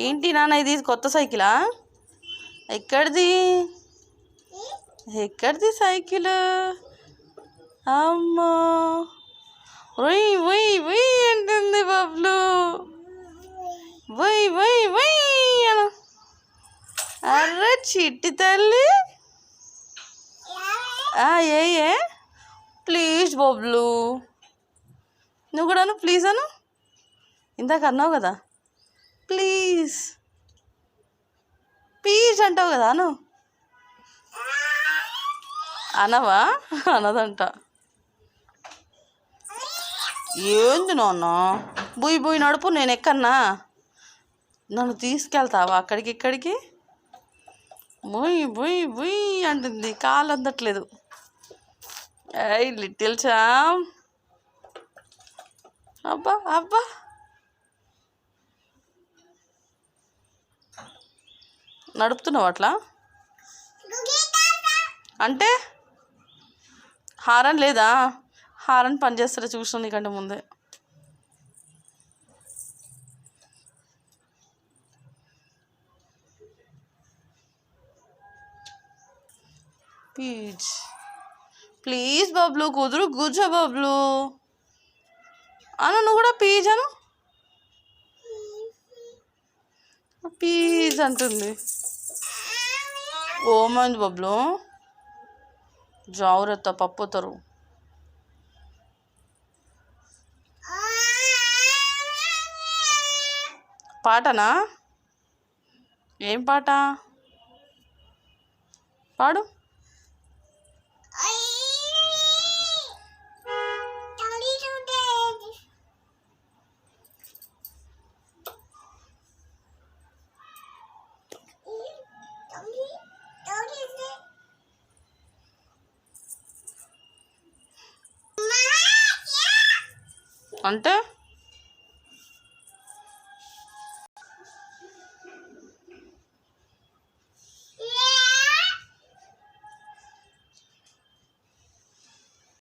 ఏంటి నాన్న ఇది కొత్త సైకిలా? ఎక్కడిది ఎక్కడిది సైకిల్? అమ్మా ఒయ్ ఒయ్ ఒయ్ అంటుంది బబ్లు. ఒయ్ ఒయ్ ఒయ్ అను. అర్రే చిట్టి తల్లి. ఏ ప్లీజ్ బబ్లు, నువ్వు కూడా ప్లీజ్ అను. ఇందాక అన్నావు కదా ప్లీజ్ ప్లీజ్ అంటావు కదా అను. అనవా? అనదంట. ఏంది నాన్న బుయ్ బుయ్ నడుపు, నేను ఎక్కన్నా? నన్ను తీసుకెళ్తావా అక్కడికి ఇక్కడికి? బుయ్ బుయ్ బుయ్ అంటుంది, కాలు అందట్లేదు. ఏయ్ లిటిల్ చామ్, అబ్బా అబ్బా. నడుపుతున్నావు అట్లా అంటే? హారన్ లేదా? హారన్ పని చేస్తారా చూసిన నీకంటే ముందే. ప్లీజ్ ప్లీజ్ బబ్లు, కుదురు కూర్చో బబ్లు అను. నువ్వు కూడా ప్లీజ్ అను. ప్లీజ్ అంటుంది. ఓమైంది బబ్లు? జాగ్రత్త పప్పుతారు. పాటనా? ఏం పాట పాడు. అంటే